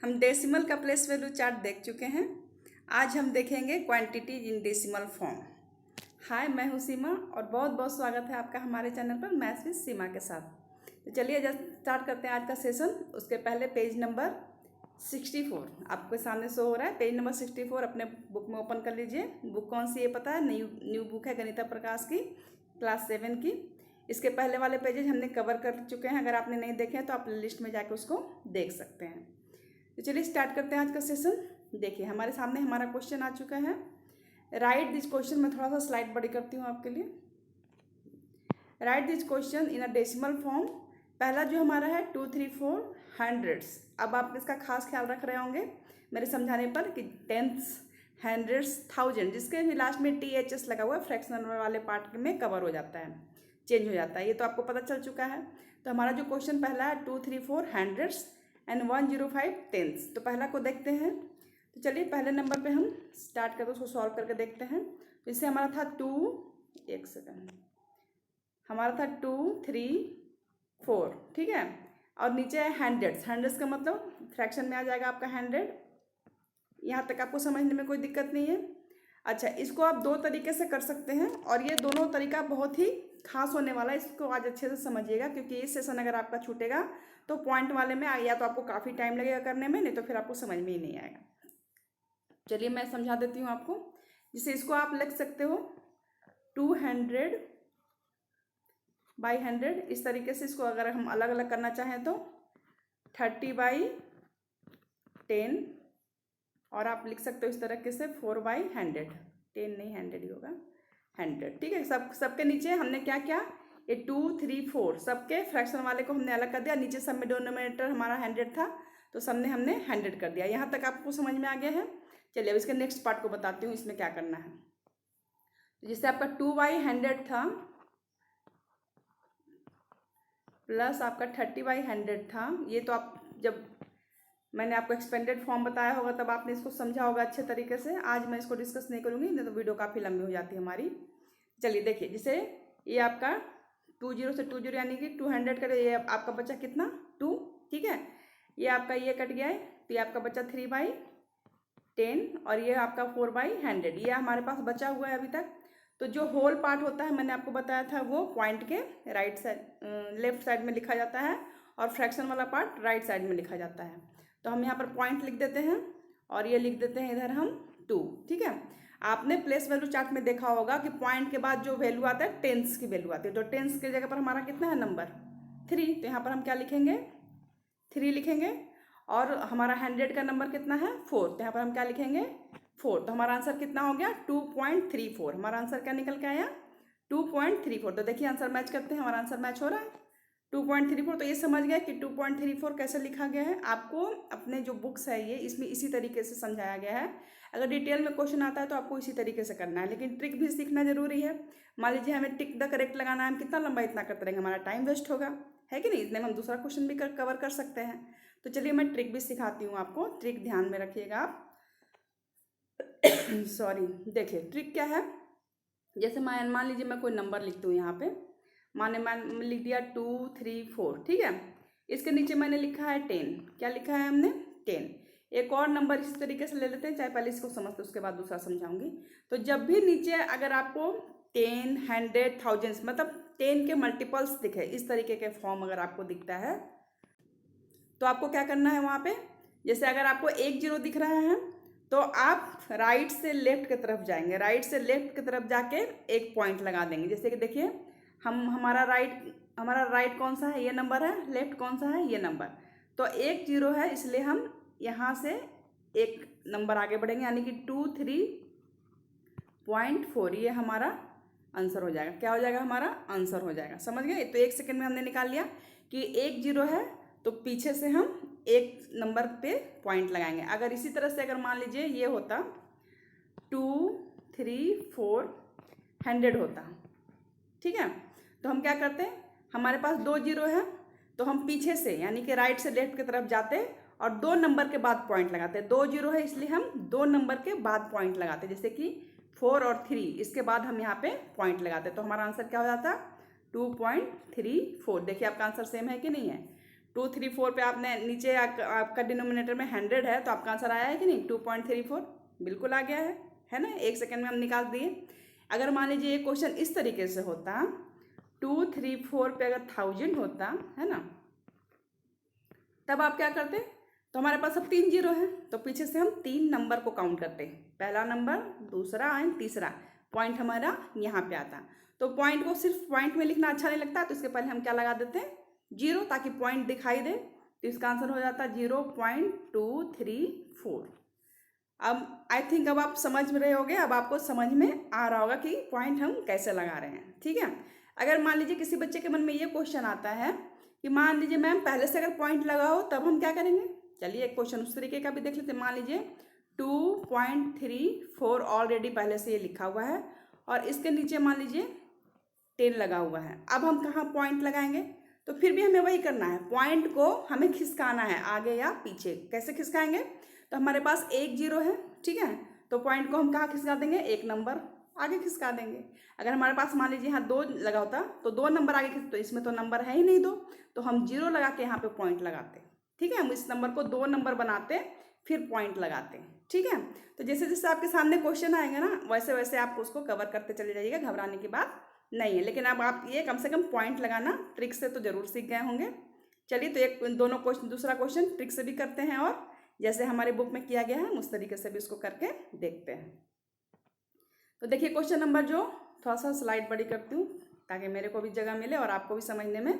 हम डेसिमल का place value chart देख चुके हैं। आज हम देखेंगे क्वांटिटी इन डेसिमल फॉर्म। हाय, मैं हूँ सीमा और बहुत बहुत स्वागत है आपका हमारे चैनल पर मैथ्स विद सीमा के साथ। तो चलिए स्टार्ट करते हैं आज का सेशन। उसके पहले पेज नंबर 64 आपके सामने शो हो रहा है। पेज नंबर 64 अपने बुक में ओपन कर लीजिए। बुक कौन सी ये पता है, न्यू बुक है गणिता प्रकाश की, क्लास 7 की। इसके पहले वाले पेजेस हमने कवर कर चुके हैं। अगर आपने नहीं देखे हैं तो आप लिस्ट में जाकर उसको देख सकते हैं। तो चलिए स्टार्ट करते हैं आज का सेशन। देखिए हमारे सामने हमारा क्वेश्चन आ चुका है। राइट दिस क्वेश्चन, मैं थोड़ा सा स्लाइड बड़ी करती हूँ आपके लिए। Right this question in a decimal form. पहला जो हमारा है 2, 3, 4 हंड्रेड्स। अब आप इसका खास ख्याल रख रहे होंगे मेरे समझाने पर कि टेंथ्स, हंड्रेड्स, थाउजेंड, जिसके भी लास्ट में THS लगा हुआ है फ्रैक्शनल वाले पार्ट में कवर हो जाता है, चेंज हो जाता है। ये तो आपको पता चल चुका है। तो हमारा जो क्वेश्चन पहला है 2, 3, 4 हंड्रेड्स एंड 105 टेंथ्स। तो पहला को देखते हैं। तो चलिए पहले नंबर पे हम स्टार्ट करते हैं, उसको सॉल्व करके देखते हैं। तो इससे हमारा था 2, एक सेकंड, हमारा था 2, 3, 4, ठीक है। और नीचे है हंड्रेड्स। हंड्रेड्स का मतलब फ्रैक्शन में आ जाएगा आपका 100। यहाँ तक आपको समझने में कोई दिक्कत नहीं है। अच्छा, इसको आप दो तरीके से कर सकते हैं और ये दोनों तरीका बहुत ही खास होने वाला है। इसको आज अच्छे से समझिएगा, क्योंकि ये सेशन अगर आपका छूटेगा तो पॉइंट वाले में या तो आपको काफ़ी टाइम लगेगा करने में, नहीं तो फिर आपको समझ में ही नहीं आएगा। चलिए मैं समझा देती हूँ आपको। जिसे इसको आप लिख सकते हो 200 बाई 100। इस तरीके से इसको अगर हम अलग अलग करना चाहें तो 30 बाई 10, और आप लिख सकते हो इस तरीके से 4 बाई 100। 10 नहीं, 100 ही होगा, 100, ठीक है। सबके नीचे हमने क्या किया, ये 2, 3, 4 सबके फ्रैक्शन वाले को हमने अलग कर दिया। नीचे सब में डिनोमिनेटर हमारा 100 था, तो सब ने हमने 100 कर दिया। यहाँ तक आपको समझ में आ गया है। चलिए अब इसके नेक्स्ट पार्ट को बताती हूँ, इसमें क्या करना है। तो जिससे आपका 2 बाई 100 था प्लस आपका 30 बाई 100 था। ये तो आप जब मैंने आपको एक्सपेंडेड फॉर्म बताया होगा तब आपने इसको समझा होगा अच्छे तरीके से। आज मैं इसको डिस्कस नहीं करूँगी, नहीं तो वीडियो काफ़ी लंबी हो जाती है हमारी। चलिए देखिए, जिसे ये आपका 20 से 20 यानी कि 200 का, ये आपका बचा कितना 2, ठीक है। ये आपका ये कट गया है, तो ये आपका बचा 3 बाई 10 और ये आपका 4 बाई 100। ये हमारे पास बचा हुआ है अभी तक। तो जो होल पार्ट होता है मैंने आपको बताया था वो पॉइंट के राइट साइड, लेफ्ट साइड में लिखा जाता है, और फ्रैक्शन वाला पार्ट राइट साइड में लिखा जाता है। तो हम यहाँ पर पॉइंट लिख देते हैं और ये लिख देते हैं इधर हम 2, ठीक है। आपने प्लेस वैल्यू चार्ट में देखा होगा कि पॉइंट के बाद जो वैल्यू आता है टेंस की वैल्यू आती है। तो टेंस की जगह पर हमारा कितना है नंबर 3, तो यहाँ पर हम क्या लिखेंगे 3 लिखेंगे। और हमारा 100 का नंबर कितना है 4, तो यहाँ पर हम क्या लिखेंगे 4। तो हमारा आंसर कितना हो गया 2.34। हमारा आंसर क्या निकल के आया 2.34। तो देखिए आंसर मैच करते हैं, हमारा आंसर मैच हो रहा है 2.34। तो ये समझ गए कि 2.34 कैसे लिखा गया है। आपको अपने जो बुक्स है ये इसमें इसी तरीके से समझाया गया है। अगर डिटेल में क्वेश्चन आता है तो आपको इसी तरीके से करना है, लेकिन ट्रिक भी सीखना जरूरी है। मान लीजिए हमें टिक द करेक्ट लगाना है, हम कितना लंबा इतना करते रहेंगे, हमारा टाइम वेस्ट होगा, है कि नहीं। इतने में हम दूसरा क्वेश्चन भी कवर कर सकते हैं। तो चलिए मैं ट्रिक भी सिखाती हूँ आपको, ट्रिक ध्यान में रखिएगा आप। सॉरी, देखिए ट्रिक क्या है। जैसे मान लीजिए मैं कोई नंबर लिखती हूँ यहाँ पे, मान लिख दिया 2, 3, 4, ठीक है। इसके नीचे मैंने लिखा है 10। क्या लिखा है हमने 10। एक और नंबर इसी तरीके से ले लेते हैं, चाहे पहले इसको समझते उसके बाद दूसरा समझाऊंगी। तो जब भी नीचे अगर आपको 10, 100, थाउजेंड्स मतलब 10 के मल्टीपल्स दिखे, इस तरीके के फॉर्म अगर आपको दिखता है तो आपको क्या करना है वहाँ पे। जैसे अगर आपको 1 0 दिख रहा है तो आप राइट से लेफ्ट की तरफ जाएंगे, राइट से लेफ्ट की तरफ जाके एक पॉइंट लगा देंगे। जैसे कि देखिए हमारा राइट कौन सा है, ये नंबर है, लेफ्ट कौन सा है, ये नंबर। तो 1 0 है, इसलिए हम यहाँ से एक नंबर आगे बढ़ेंगे, यानी कि 2, 3.4। ये हमारा आंसर हो जाएगा। क्या हो जाएगा, हमारा आंसर हो जाएगा। समझ गए। तो 1 सेकेंड में हमने निकाल लिया कि 1 0 है, तो पीछे से हम एक नंबर पे पॉइंट लगाएंगे। अगर इसी तरह से अगर मान लीजिए ये होता 2, 3, 4 100 होता, ठीक है। तो हम क्या करते हैं, हमारे पास 2 0 है, तो हम पीछे से यानी कि राइट से लेफ्ट की तरफ जाते और 2 नंबर के बाद पॉइंट लगाते। 2 0 है इसलिए हम 2 नंबर के बाद पॉइंट लगाते, जैसे कि 4 और 3, इसके बाद हम यहाँ पे पॉइंट लगाते। तो हमारा आंसर क्या हो जाता 2.34। देखिए आपका आंसर सेम है कि नहीं है, 234 पे आपने नीचे आपका डिनोमिनेटर में 100 है, तो आपका आंसर आया है कि नहीं? 2.34 बिल्कुल आ गया है ना? 1 सेकेंड में हम निकाल दिए। अगर मान लीजिए ये क्वेश्चन इस तरीके से होता, 234 पे अगर 1000 होता, है ना, तब आप क्या करते? तो हमारे पास अब 3 जीरो हैं, तो पीछे से हम 3 नंबर को काउंट करते हैं, पहला नंबर, दूसरा एंड तीसरा। पॉइंट हमारा यहाँ पे आता। तो पॉइंट को सिर्फ पॉइंट में लिखना अच्छा नहीं लगता, तो इसके पहले हम क्या लगा देते हैं? जीरो, ताकि पॉइंट दिखाई दे। तो इसका आंसर हो जाता है 0.234। अब आई थिंक अब आप समझ रहे होगे, अब आपको समझ में आ रहा होगा कि पॉइंट हम कैसे लगा रहे हैं। ठीक है। अगर मान लीजिए किसी बच्चे के मन में ये क्वेश्चन आता है कि मान लीजिए मैम पहले से अगर पॉइंट लगाओ, तब हम क्या करेंगे? चलिए एक क्वेश्चन उस तरीके का भी देख लेते हैं। मान लीजिए 2.34 ऑलरेडी पहले से ये लिखा हुआ है, और इसके नीचे मान लीजिए 10 लगा हुआ है। अब हम कहाँ पॉइंट लगाएंगे? तो फिर भी हमें वही करना है, पॉइंट को हमें खिसकाना है आगे या पीछे। कैसे खिसकाएंगे? तो हमारे पास 1 जीरो है, ठीक है, तो पॉइंट को हम कहाँ खिसका देंगे? 1 नंबर आगे खिसका देंगे। अगर हमारे पास मान लीजिए यहाँ 2 लगा होता, तो 2 नंबर आगे तो इसमें तो नंबर है ही नहीं 2, तो हम 0 लगा के यहाँ पे पॉइंट लगाते। ठीक है, हम इस नंबर को 2 नंबर बनाते, फिर पॉइंट लगाते। ठीक है, तो जैसे जैसे आपके सामने क्वेश्चन आएंगे ना, वैसे वैसे आप उसको कवर करते चले जाइएगा, घबराने की बात नहीं है। लेकिन अब आप ये कम से कम पॉइंट लगाना ट्रिक से तो जरूर सीख गए होंगे। चलिए, तो एक दोनों क्वेश्चन, दूसरा क्वेश्चन ट्रिक से भी करते हैं, और जैसे हमारे बुक में किया गया है उस तरीके से भी इसको करके देखते हैं। तो देखिए क्वेश्चन नंबर, जो थोड़ा सा स्लाइड बड़ी करती हूँ ताकि मेरे को भी जगह मिले और आपको भी समझने में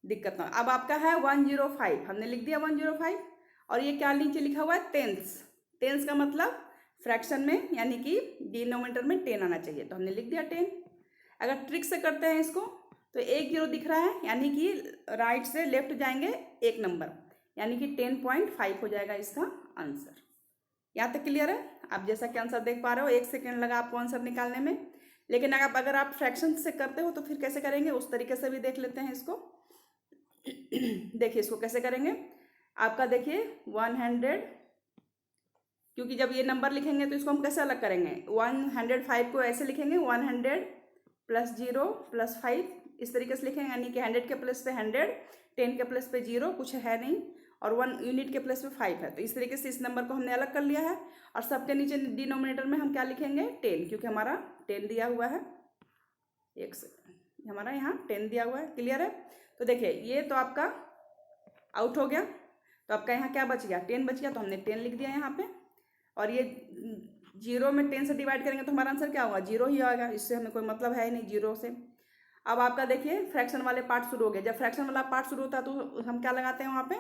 दिक्कत ना हो। अब आपका है 105, हमने लिख दिया 105, और ये क्या नीचे लिखा हुआ है? टेंस। टेंस का मतलब फ्रैक्शन में, यानी कि डिनोमिनेटर में 10 आना चाहिए, तो हमने लिख दिया 10। अगर ट्रिक से करते हैं इसको, तो 1 जीरो दिख रहा है, यानी कि राइट से लेफ्ट जाएंगे 1 नंबर, यानी कि 10.5 हो जाएगा इसका आंसर। यहाँ तक क्लियर है? आप जैसा कि आंसर देख पा रहे हो, 1 सेकेंड लगा आपको आंसर निकालने में। लेकिन अगर आप फ्रैक्शन से करते हो तो फिर कैसे करेंगे, उस तरीके से भी देख लेते हैं इसको। देखिए इसको कैसे करेंगे। आपका देखिए 100, क्योंकि जब ये नंबर लिखेंगे तो इसको हम कैसे अलग करेंगे? 105 को ऐसे लिखेंगे, 100 + 0 + 5, इस तरीके से लिखेंगे, यानी कि 100 के प्लेस पे 100, 10 के प्लेस पे 0, कुछ है नहीं, और 1 यूनिट के प्लेस पे 5 है। तो इस तरीके से इस नंबर को हमने अलग कर लिया है, और सबके नीचे डिनोमिनेटर में हम क्या लिखेंगे? 10, क्योंकि हमारा 10 दिया हुआ है। एक सेकेंड, हमारा यहाँ 10 दिया हुआ है। क्लियर है? तो देखिए ये तो आपका आउट हो गया, तो आपका यहाँ क्या बच गया? 10 बच गया, तो हमने 10 लिख दिया यहाँ पे। और ये 0 में 10 से डिवाइड करेंगे तो हमारा आंसर क्या होगा? 0 ही आएगा, इससे हमें कोई मतलब है ही नहीं 0 से। अब आपका देखिए फ्रैक्शन वाले पार्ट शुरू हो गए। जब फ्रैक्शन वाला पार्ट शुरू होता है तो हम क्या लगाते हैं? वहाँ पे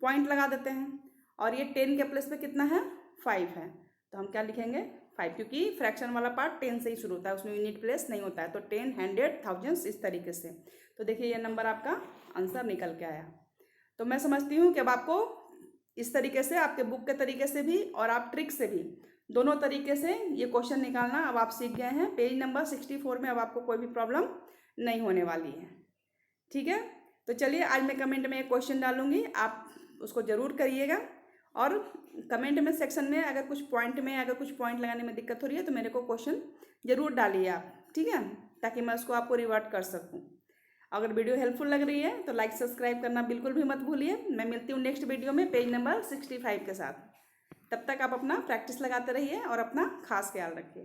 पॉइंट लगा देते हैं। और ये 10 के प्लेस पे कितना है? 5 है, तो हम क्या लिखेंगे? 5, क्योंकि फ्रैक्शन वाला पार्ट 10 से ही शुरू होता है, उसमें यूनिट प्लेस नहीं होता है। तो 10, 100, थाउजेंड्स, इस तरीके से। तो देखिए ये नंबर आपका आंसर निकल के आया। तो मैं समझती हूँ कि अब आपको इस तरीके से, आपके बुक के तरीके से भी और आप ट्रिक से भी, दोनों तरीके से ये क्वेश्चन निकालना अब आप सीख गए हैं। पेज नंबर 64 में अब आपको कोई भी प्रॉब्लम नहीं होने वाली है। ठीक है, तो चलिए आज मैं कमेंट में एक क्वेश्चन डालूंगी, आप उसको ज़रूर करिएगा। और कमेंट में सेक्शन में अगर कुछ पॉइंट लगाने में दिक्कत हो रही है तो मेरे को क्वेश्चन ज़रूर डालिए आप, ठीक है, ताकि मैं उसको आपको रिवर्ट कर सकूँ। अगर वीडियो हेल्पफुल लग रही है तो लाइक सब्सक्राइब करना बिल्कुल भी मत भूलिए। मैं मिलती हूँ नेक्स्ट वीडियो में पेज नंबर 65 के साथ। तब तक आप अपना प्रैक्टिस लगाते रहिए और अपना खास ख्याल रखिए।